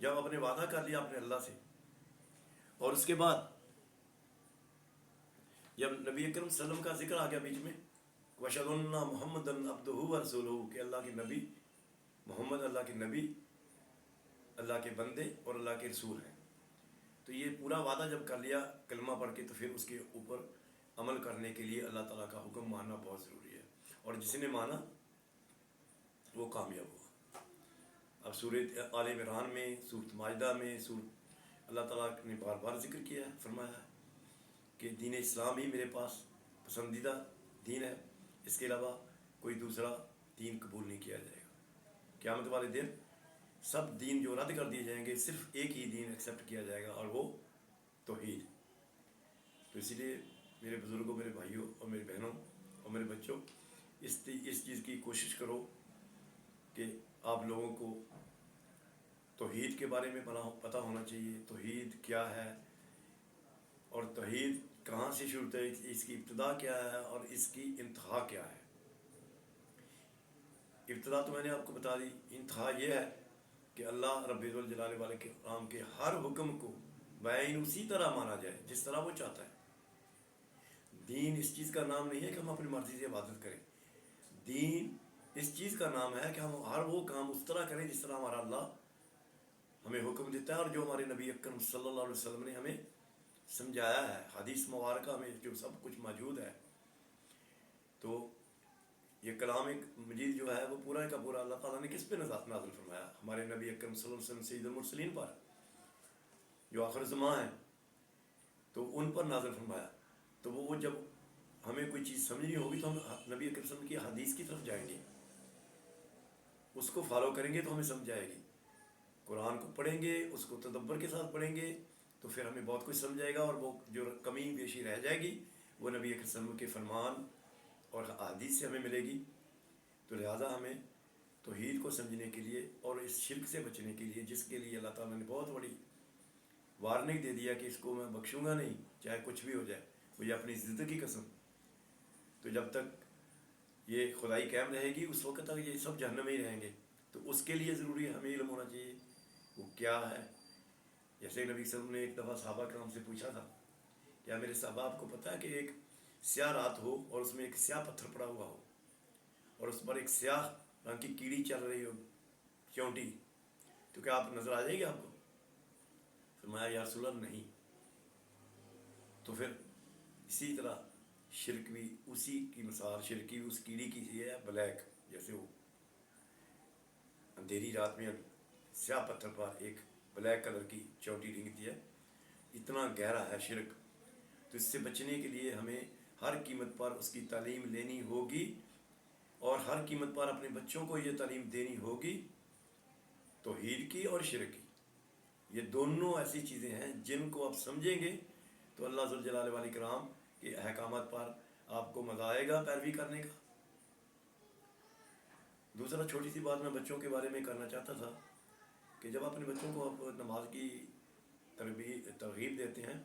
جب آپ نے وعدہ کر لیا اپنے اللہ سے، اور اس کے بعد جب نبی اکرم صلی اللہ علیہ وسلم کا ذکر آ گیا بیچ میں، وَأَشْهَدُ أَنَّ مُحَمَّدًا عَبْدُهُ وَرَسُولُهُ، کہ اللہ کے نبی محمد اللہ کے نبی، اللہ کے بندے اور اللہ کے رسول ہیں، تو یہ پورا وعدہ جب کر لیا کلمہ پڑھ کے، تو پھر اس کے اوپر عمل کرنے کے لیے اللہ تعالیٰ کا حکم ماننا بہت ضروری ہے، اور جس نے مانا وہ کامیاب ہوا۔ اب سورۃ آل عمران میں، سورۃ مائدہ میں، اللہ تعالیٰ نے بار بار ذکر کیا ہے، فرمایا ہے کہ دین اسلام ہی میرے پاس پسندیدہ دین ہے، اس کے علاوہ کوئی دوسرا دین قبول نہیں کیا جائے گا۔ قیامت والے دن سب دین جو رد کر دیے جائیں گے، صرف ایک ہی دین ایکسیپٹ کیا جائے گا، اور وہ توحید۔ تو اسی لیے میرے بزرگوں، میرے بھائیوں اور میری بہنوں اور میرے بچوں، اس چیز کی کوشش کرو کہ آپ لوگوں کو توحید کے بارے میں پتہ ہونا چاہیے، توحید کیا ہے، اور توحید کہاں سے شروع ہے، اس کی ابتدا کیا ہے اور اس کی انتہا کیا ہے۔ ابتدا تو میں نے آپ کو بتا دی، انتہا یہ ہے کہ اللہ رب الجلال والے کے کلام کے ہر حکم کو بعین اسی طرح مانا جائے جس طرح وہ چاہتا ہے۔ دین اس چیز کا نام نہیں ہے کہ ہم اپنی مرضی سے عبادت کریں، دین اس چیز کا نام ہے کہ ہم ہر وہ کام اس طرح کریں جس طرح ہمارا اللہ ہمیں حکم دیتا ہے، اور جو ہمارے نبی اکرم صلی اللہ علیہ وسلم نے ہمیں سمجھایا ہے، حدیث مبارکہ میں جو سب کچھ موجود ہے۔ تو یہ کلام مجید جو ہے وہ پورا کا پورا اللہ تعالیٰ نے کس پہ نازل فرمایا؟ ہمارے نبی اکرم صلی اللہ علیہ وسلم سید المرسلین پر، جو آخر زمان ہیں، تو ان پر نازل فرمایا۔ تو وہ جب ہمیں کوئی چیز سمجھنی ہوگی تو ہم نبی اکرم صلی اللہ علیہ وسلم کی حدیث کی طرف جائیں گے، اس کو فالو کریں گے تو ہمیں سمجھ آئے گی۔ قرآن کو پڑھیں گے، اس کو تدبر کے ساتھ پڑھیں گے، تو پھر ہمیں بہت کچھ سمجھ آئے گا، اور وہ جو کمی بیشی رہ جائے گی وہ نبی اکرم صلی اللہ علیہ وسلم کے فرمان اور حدیث سے ہمیں ملے گی۔ تو لہٰذا ہمیں توحید کو سمجھنے کے لیے اور اس شرک سے بچنے کے لیے، جس کے لیے اللہ تعالیٰ نے بہت بڑی وارننگ دے دیا کہ اس کو میں بخشوں گا نہیں چاہے کچھ بھی ہو جائے، مجھے اپنی عزت کی قسم، تو جب تک یہ خدائی قائم رہے گی اس وقت تک یہ سب جہنم میں ہی رہیں گے۔ تو اس کے لیے ضروری ہے ہمیں علم ہونا چاہیے وہ کیا ہے۔ جیسے نبی صلی اللہ علیہ وسلم نے ایک دفعہ صحابہ کرام سے پوچھا تھا، کیا میرے صحابہ آپ کو پتہ ہے کہ ایک سیاہ رات ہو اور اس میں ایک سیاہ پتھر پڑا ہوا ہو اور اس پر ایک سیاہ رنگ کی کیڑی چل رہی ہو، چونٹی، تو کیا آپ نظر آ جائے گی آپ کو؟ فرمایا یا رسول اللہ نہیں۔ تو پھر اسی طرح شرک بھی اسی کی مثال، شرک کی اس کیڑی کی ہے بلیک، جیسے وہ اندھیری رات میں سیاہ پتھر پر ایک بلیک کلر کی چوٹی رنگتی ہے، اتنا گہرا ہے شرک۔ تو اس سے بچنے کے لیے ہمیں ہر قیمت پر اس کی تعلیم لینی ہوگی، اور ہر قیمت پر اپنے بچوں کو یہ تعلیم دینی ہوگی توحید کی اور شرک کی۔ یہ دونوں ایسی چیزیں ہیں جن کو آپ سمجھیں گے تو اللہ ذوالجلال والاکرام کے احکامات پر آپ کو مزہ آئے گا پیروی کرنے کا۔ دوسرا چھوٹی سی بات میں بچوں کے بارے میں کرنا چاہتا تھا کہ جب اپنے بچوں کو آپ نماز کی ترغیب دیتے ہیں،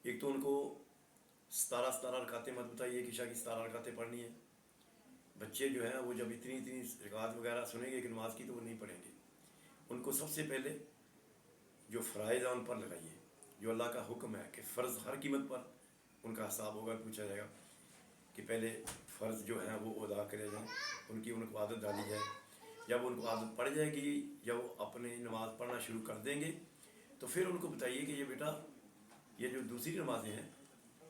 ایک تو ان کو 17 رکعتیں مت بتائیے کہ عشاء کی 17 رکعتیں پڑھنی ہیں۔ بچے جو ہیں وہ جب اتنی رکعت وغیرہ سنیں گے کہ نماز کی تو وہ نہیں پڑھیں گے۔ ان کو سب سے پہلے جو فرائض ہیں ان پر لگائیے، جو اللہ کا حکم ہے کہ فرض ہر قیمت پر ان کا حساب ہوگا، پوچھا جائے گا کہ پہلے فرض جو ہیں وہ ادا کرے جائیں، ان کو عادت ڈالی جائے۔ جب ان کو عادت پڑ جائے گی، جب وہ اپنی نماز پڑھنا شروع کر دیں گے، تو پھر ان کو بتائیے کہ یہ بیٹا یہ جو دوسری نمازیں ہیں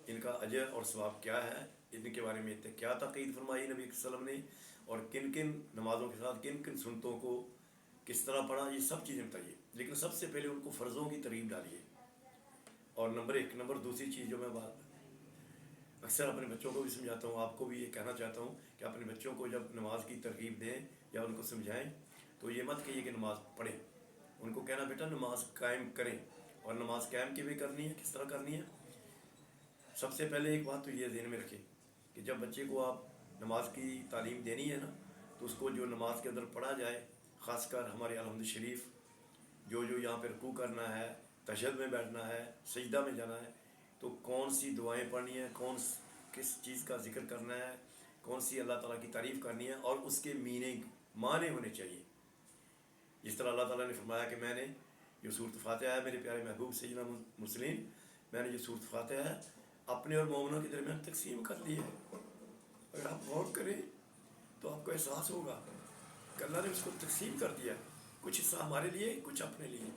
ان کا اجر اور ثواب کیا ہے، ان کے بارے میں کیا تاکید فرمائی نبی صلی اللہ علیہ وسلم نے، اور کن کن نمازوں کے ساتھ کن کن سنتوں کو کس طرح پڑھا، یہ سب چیزیں بتائیے۔ لیکن سب سے پہلے ان کو فرضوں کی ترغیب ڈالیے۔ اور نمبر دوسری چیز جو میں اکثر اپنے بچوں کو بھی سمجھاتا ہوں، آپ کو بھی یہ کہنا چاہتا ہوں کہ اپنے بچوں کو جب نماز کی ترغیب دیں یا ان کو سمجھائیں تو یہ مت کہیے کہ نماز پڑھیں، ان کو کہنا بیٹا نماز قائم کریں، اور نماز قائم کی بھی کرنی ہے، کس طرح کرنی ہے۔ سب سے پہلے ایک بات تو یہ ذہن میں رکھیں کہ جب بچے کو آپ نماز کی تعلیم دینی ہے نا، تو اس کو جو نماز کے اندر پڑھا جائے، خاص کر ہمارے الحمد شریف جو یہاں پہ رکوع کرنا ہے، تشہد میں بیٹھنا ہے، سجدہ میں جانا ہے، تو کون سی دعائیں پڑھنی ہیں، کس چیز کا ذکر کرنا ہے، کون سی اللہ تعالیٰ کی تعریف کرنی ہے، اور اس کے معنی ہونے چاہیے۔ جس طرح اللہ تعالیٰ نے فرمایا کہ میں نے جو صورت فاتحہ ہے میرے پیارے محبوب سیدنا مسلم، میں نے جو صورت فاتحہ ہے اپنے اور مومنوں کے درمیان تقسیم کر دی ہے۔ اگر آپ غور کریں تو آپ کو احساس ہوگا کہ اللہ نے اس کو تقسیم کر دیا، کچھ حصہ ہمارے لیے، کچھ اپنے لیے۔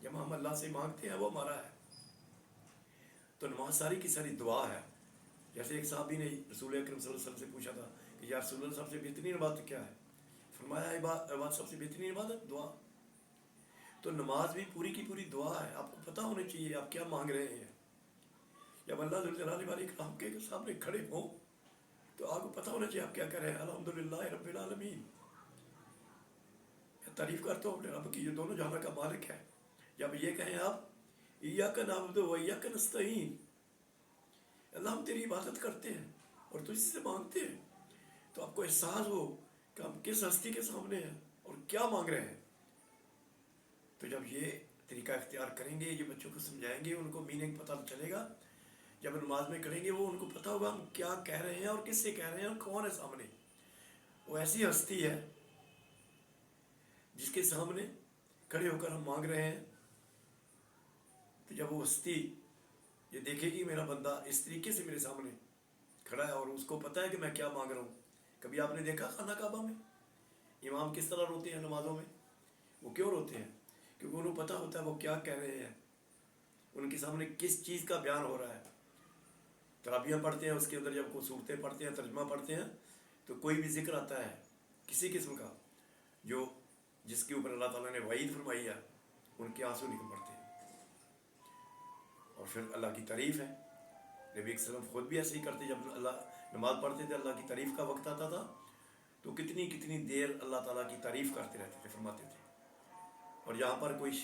جب ہم اللہ سے مانگتے ہیں وہ ہمارا ہے۔ تو نماز ساری کی ساری دعا ہے۔ جیسے ایک صحابی نے رسول اکرم صلی اللہ علیہ وسلم سے پوچھا تھا کہ یا رسول اللہ سب سے بہترین عبادت کیا ہے؟ فرمایا عبادت سب سے بہترین عبادت دعا۔ تو نماز بھی پوری کی پوری دعا ہے۔ آپ کو پتہ ہونا چاہیے آپ کیا مانگ رہے ہیں۔ جب اللہ ذو الجلال والاکرام کے سامنے کھڑے ہوں تو آپ کو پتہ ہونا چاہیے آپ کیا کہہ رہے ہیں۔ الحمدللہ رب العالمین، میں تعریف کرتا ہوں اپنے رب کی جو دونوں جہاں کا مالک ہے۔ جب یہ کہیں آپ ایاک نعبد و ایاک نستعین، اللہ ہم تیری عبادت کرتے ہیں اور تجھ سے مانگتے ہیں، تو آپ کو احساس ہو کہ ہم کس ہستی کے سامنے ہیں اور کیا مانگ رہے ہیں۔ تو جب یہ طریقہ اختیار کریں گے، یہ بچوں کو سمجھائیں گے، ان کو میننگ پتہ چلے گا۔ جب نماز میں کریں گے وہ ان کو پتہ ہوگا ہم کیا کہہ رہے ہیں اور کس سے کہہ رہے ہیں اور کون ہے سامنے۔ وہ ایسی ہستی ہے جس کے سامنے کھڑے ہو کر ہم مانگ رہے ہیں۔ تو جب وہ ہستی یہ دیکھے گی میرا بندہ اس طریقے سے میرے سامنے کھڑا ہے اور اس کو پتہ ہے کہ میں کیا مانگ رہا ہوں۔ کبھی آپ نے دیکھا خانہ کعبہ میں امام کس طرح روتے ہیں نمازوں میں؟ وہ کیوں روتے ہیں؟ کیونکہ انہوں پتہ ہوتا ہے وہ کیا کہہ رہے ہیں، ان کے سامنے کس چیز کا بیان ہو رہا ہے۔ تراویح پڑھتے ہیں، اس کے اندر جب کوئی صورتیں پڑھتے ہیں، ترجمہ پڑھتے ہیں، تو کوئی بھی ذکر آتا ہے کسی قسم کا جو جس کے اوپر اللہ تعالیٰ نے وعید فرمائی ہے، ان کے آنسو نکل پڑتے ہیں۔ اور پھر اللہ کی تعریف ہے، نبی صلی اللہ علیہ وسلم خود بھی ایسے ہی کرتے۔ جب اللہ نماز پڑھتے تھے، اللہ کی تعریف کا وقت آتا تھا تو کتنی کتنی دیر اللہ تعالیٰ کی تعریف کرتے رہتے تھے، فرماتے تھے۔ اور جہاں پر کوئی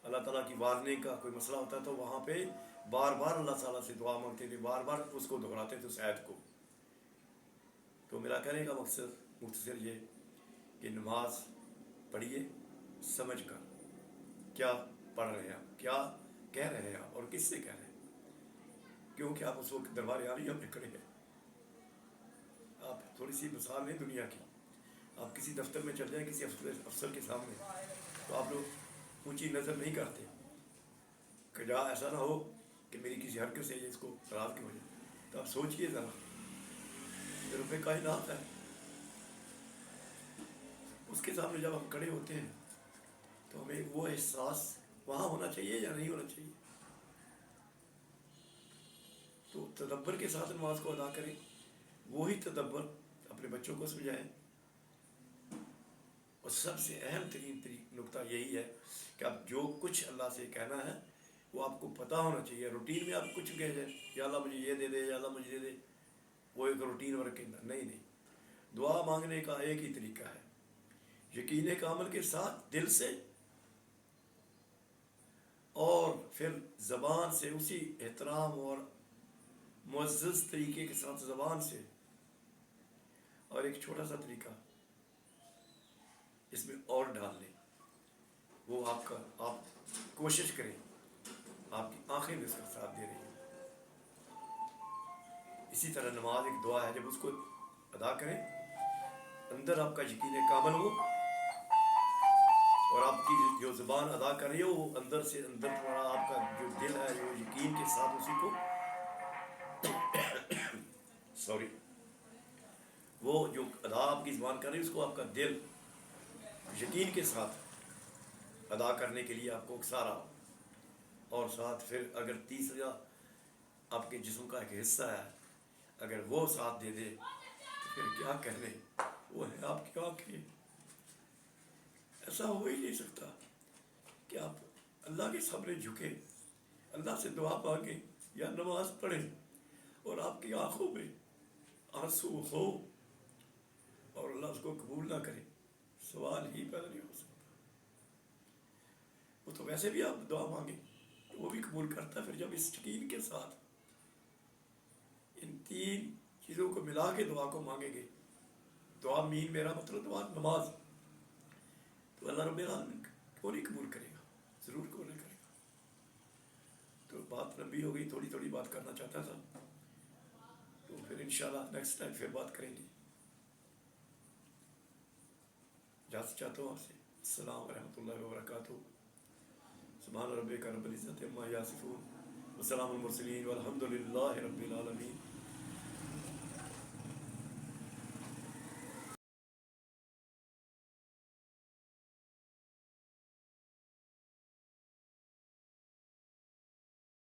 اللہ تعالیٰ کی وارننگ کا کوئی مسئلہ ہوتا تو وہاں پہ بار بار اللہ تعالیٰ سے دعا مانگتے تھے، بار بار اس کو دہراتے تھے اس آیت کو۔ تو میرا کہنے کا مقصد مختصر یہ کہ نماز پڑھیے سمجھ کر، کیا پڑھ رہے ہیں آپ، کیا کہہ رہے ہیں آپ اور کس سے کہہ رہے ہیں، کیونکہ آپ اس وقت دربار عالیہ میں کھڑے ہیں۔ آپ تھوڑی سی مثال لیں دنیا کی، آپ کسی دفتر میں چل جائیں کسی افسر کے سامنے تو آپ لوگ اونچی نظر نہیں کرتے کہ جہاں ایسا نہ ہو کہ میری کسی حرکت سے یہ اس کو ناراض کی ہو جائے۔ تو آپ سوچئے ذرا، رب کائنات ہے، اس کے سامنے جب ہم کھڑے ہوتے ہیں تو ہمیں وہ احساس وہاں ہونا چاہیے یا نہیں ہونا چاہیے؟ تو تدبر کے ساتھ نماز کو ادا کریں، وہی تدبر اپنے بچوں کو سمجھائیں۔ اور سب سے اہم ترین نقطہ یہی ہے کہ آپ جو کچھ اللہ سے کہنا ہے وہ آپ کو پتہ ہونا چاہیے۔ روٹین میں آپ کچھ کہہ دیں، یا اللہ مجھے یہ دے دے، یا اللہ مجھے دے دے، وہ ایک روٹین ورک کے اندر نہیں۔ دعا مانگنے کا ایک ہی طریقہ ہے، یقین کامل کے ساتھ دل سے، اور پھر زبان سے اسی احترام اور معزز طریقے کے ساتھ زبان سے۔ اور ایک چھوٹا سا طریقہ اس میں اور ڈال لیں، وہ آپ کوشش کریں، آپ کی آنکھیں بھی اس کا ساتھ دے رہی ہیں۔ اسی طرح نماز ایک دعا ہے، جب اس کو ادا کریں اندر آپ کا یقین کامل ہو، اور آپ کی جو زبان ادا کر رہی ہو وہ اندر سے اندر تھوڑا آپ کا جو دل ہے جو یقین کے ساتھ اسی کو وہ جو ادا آپ کی زبان کر رہی ہے اس کو آپ کا دل یقین کے ساتھ ادا کرنے کے لیے آپ کو اکسارا ہو۔ اور ساتھ پھر اگر تیسرا آپ کے جسم کا ایک حصہ ہے، اگر وہ ساتھ دے دے تو پھر کیا کہنے، وہ ہے آپ کی آنکھیں۔ ایسا ہو ہی نہیں سکتا کہ آپ اللہ کے سامنے جھکیں، اللہ سے دعا مانگیں یا نماز پڑھیں اور آپ کی آنکھوں میں آنسو ہو اور اللہ اس کو قبول نہ کرے، سوال ہی پیدا نہیں ہو سکتا۔ وہ تو ویسے بھی آپ دعا مانگیں تو وہ بھی قبول کرتا ہے، پھر جب اس یقین کے ساتھ ان تین چیزوں کو ملا کے دعا کو مانگیں گے، دعا مین میرا مطلب دعا نماز، تو اللہ رب العالمین کیوں نہیں قبول کرے گا، ضرور قبول کرے گا۔ تو بات لمبی ہو گئی، تھوڑی تھوڑی بات کرنا چاہتا تھا، تو پھر انشاءاللہ نیکسٹ ٹائم پھر بات کریں گے۔ اجازت چاہتا ہوں آپ سے۔ السلام ورحمۃ اللہ وبرکاتہ. سبحان ربک رب العزت عما یصفون وسلام المرسلین والحمد للہ رب العالمین.